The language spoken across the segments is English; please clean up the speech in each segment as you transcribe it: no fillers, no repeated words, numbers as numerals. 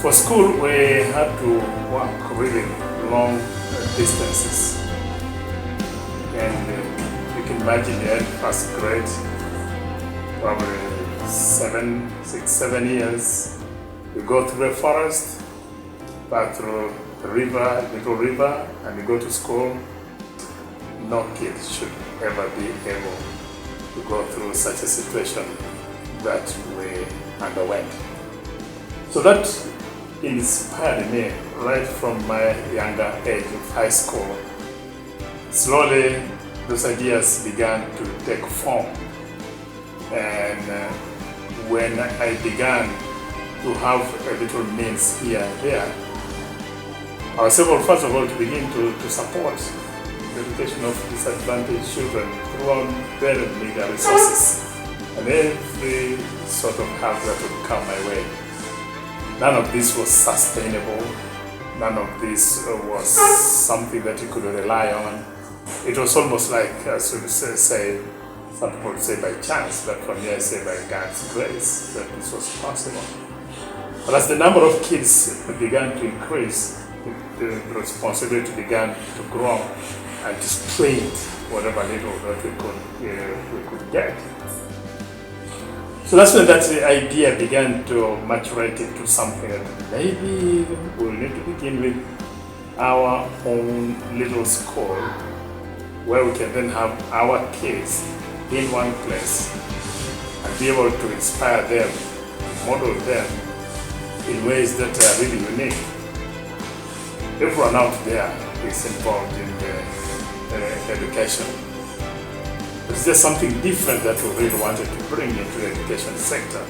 For school, we had to walk really long distances. And you can imagine you had first grade, probably 7 years. You go through a forest, back through the river, little river, and you go to school. No kid should ever be able to go through such a situation that we underwent. So that inspired me right from my younger age of high school. Slowly, those ideas began to take form. And when I began to have a little means here and there, I was able, first of all, to begin to support the education of disadvantaged children through very meager resources and every sort of help that would come my way. None of this was sustainable. None of this was something that you could rely on. It was almost like, as we say, some people say by chance, but for me I say by God's grace that this was possible. But as the number of kids began to increase, the responsibility began to grow, and to strain whatever little that we could get. So that's when that idea began to maturate into something that maybe we'll need to begin with our own little school, where we can then have our kids in one place and be able to inspire them, model them in ways that are really unique. Everyone out there is involved in the education. It's just something different that we really wanted to bring into the education sector.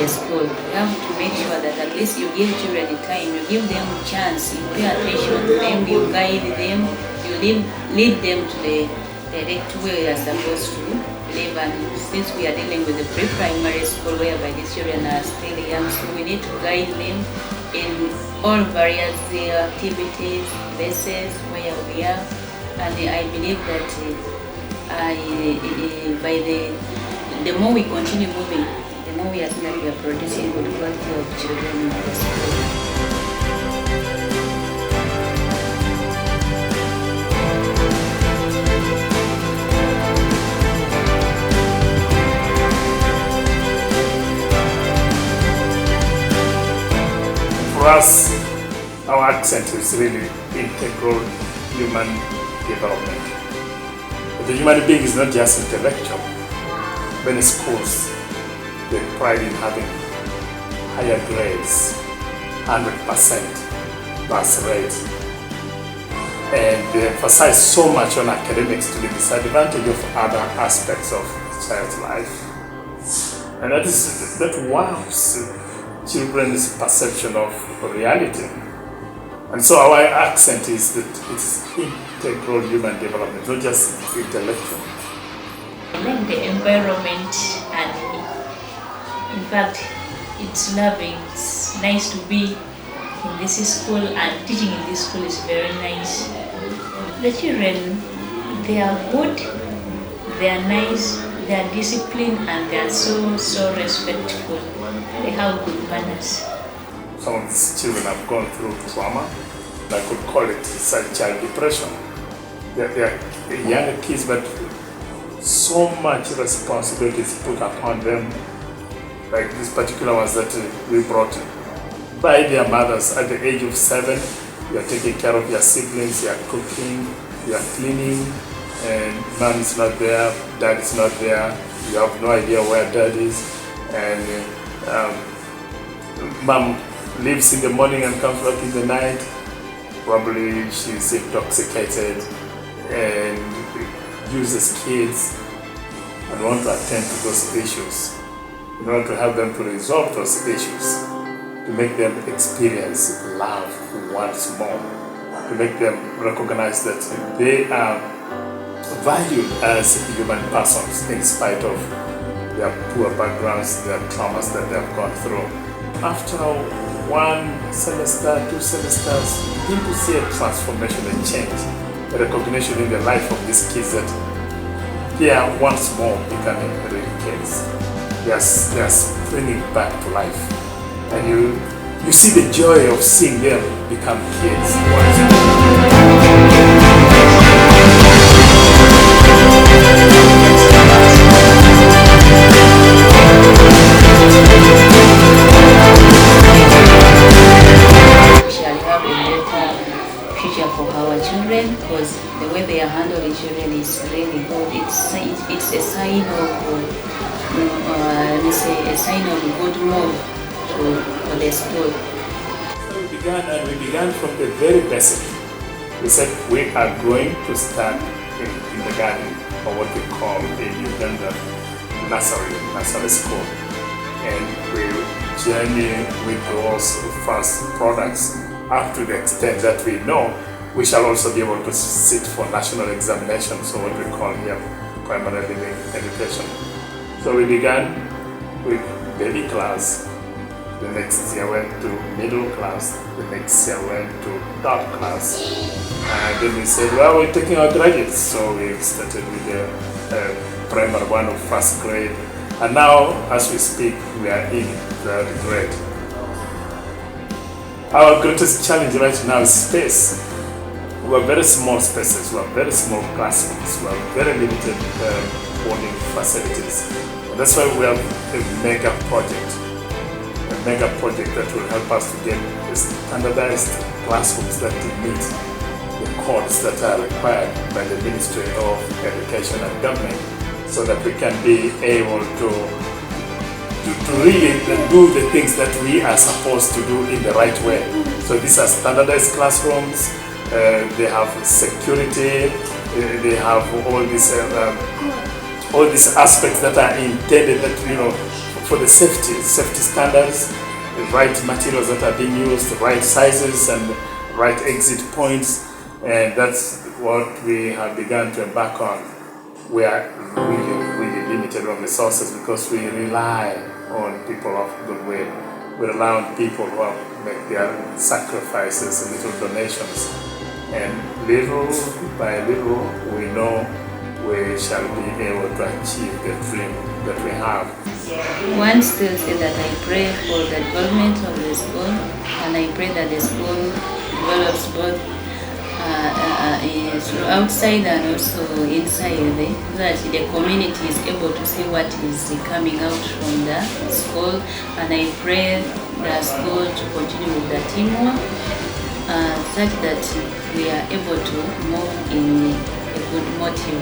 School. You have to make sure that at least you give children the time, you give them a chance, you pay attention to them, you guide them, you lead them to the direct way you are supposed to live. And since we are dealing with the pre-primary school whereby these children are still young, so we need to guide them in all various activities, places where we are. And I believe that the more we continue moving, the more we are seeing that we are producing good quality of children in the school. For us, our accent is really integral human development. The human being is not just intellectual. Many schools take pride in having higher grades, 100% pass rate, and they emphasize so much on academics to the disadvantage of other aspects of child's life. And that warps children's perception of reality. And so our accent is that it's integral human development, not just intellectual. I like the environment, and in fact it's loving. It's nice to be in this school, and teaching in this school is very nice. The children, they are good, they are nice, they are disciplined, and they are so respectful. They have good manners. Some of these children have gone through trauma. I could call it child depression. They are younger kids, but so much responsibility is put upon them. Like these particular ones that we brought by their mothers at the age of 7. You are taking care of your siblings, you are cooking, you are cleaning, and mom is not there, dad is not there, you have no idea where dad is, and mom leaves in the morning and comes back in the night. Probably she's intoxicated and uses kids and want to attend to those issues. in order to help them to resolve those issues, to make them experience love once more, to make them recognize that they are valued as human persons in spite of their poor backgrounds, their traumas that they have gone through. After 1 semester, 2 semesters, you begin to see a transformation and change, a recognition in the life of these kids that they are once more becoming real kids. They are springing back to life. And you see the joy of seeing them become kids once because the way they are handling children is really good. It's a sign of a sign of good move for the school. So we began from the very basic. We said we are going to start in the garden, or what we call in Ugandan nursery school, and we journey with those first products up to the extent that we know we shall also be able to sit for national examinations, so what we call here primary living education. So we began with baby class, the next year went to middle class, the next year went to third class, and then we said, well, we're taking our graduates, so we started with the primary one of first grade, and now as we speak we are in third grade. Our greatest challenge right now is space. We have very small spaces, we have very small classrooms, we have very limited boarding facilities. And that's why we have a mega project that will help us to get standardized classrooms that meet the codes that are required by the Ministry of Education and Government, so that we can be able to really do the things that we are supposed to do in the right way. So these are standardized classrooms. They have security, they have all these aspects that are intended that, for the safety standards, the right materials that are being used, the right sizes and right exit points, and that's what we have begun to embark on. We are really limited on resources because we rely on people of goodwill. We rely on people who have made their sacrifices and little donations. And little by little, we know we shall be able to achieve the dream that we have. One still say that I pray for the development of the school, and I pray that the school develops both outside and also inside, that the community is able to see what is coming out from the school, and I pray the school to continue with the teamwork, such that we are able to move in a good motive.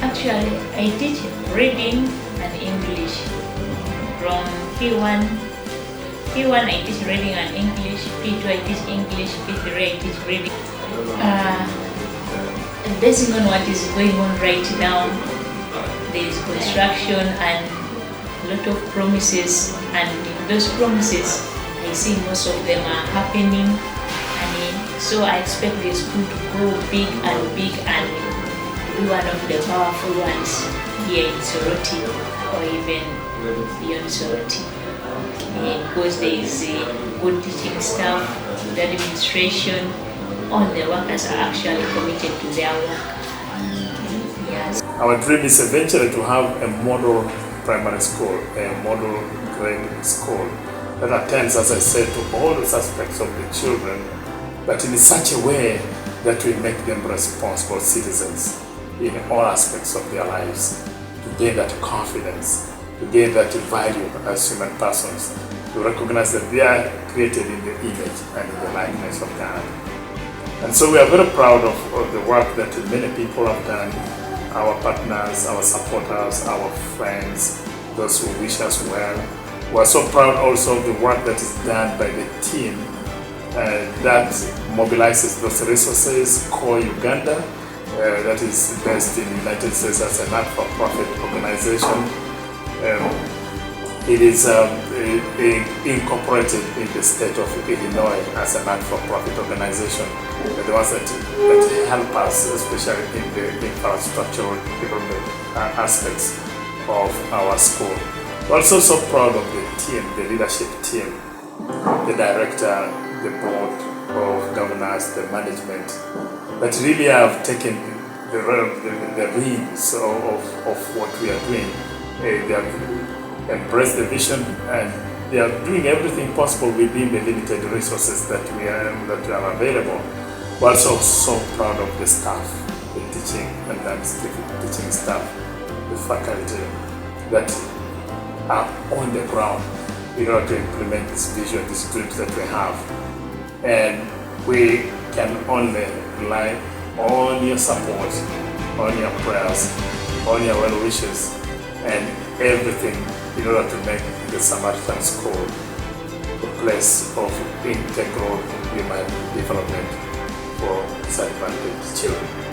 Actually, I teach reading and English. From P1 I teach reading and English, P2 I teach English, P3 I teach reading. Basing on what is going on right now, there is construction and a lot of promises, and in those promises I see most of them are happening. So I expect the school to grow big and be one of the powerful ones here in Soroti, or even beyond Soroti. Because there is a good teaching staff, the administration, all the workers are actually committed to their work. Yes. Our dream is eventually to have a model primary school, a model grade school that attends, as I said, to all those aspects of the children, but in such a way that we make them responsible citizens in all aspects of their lives, to gain that confidence, to gain that value as human persons, to recognize that they are created in the image and in the likeness of God. And so we are very proud of the work that many people have done, our partners, our supporters, our friends, those who wish us well. We are so proud also of the work that is done by the team that mobilizes those resources, called Uganda, that is based in the United States as a not-for-profit organization. It is incorporated in the state of Illinois as a not-for-profit organization. They're the ones that help us, especially in the infrastructural development aspects of our school. We're also so proud of the team, the leadership team, the director, the board of governors, the management, that really have taken the reins of what we are doing. They have embraced the vision, and they are doing everything possible within the limited resources that are available. We're also so proud of the staff, the teaching and teaching staff, the faculty that are on the ground in order to implement this vision, this dreams that we have. And we can only rely on your support, on your prayers, on your well wishes, and everything in order to make the Samaritan School a place of integral human development for disadvantaged children.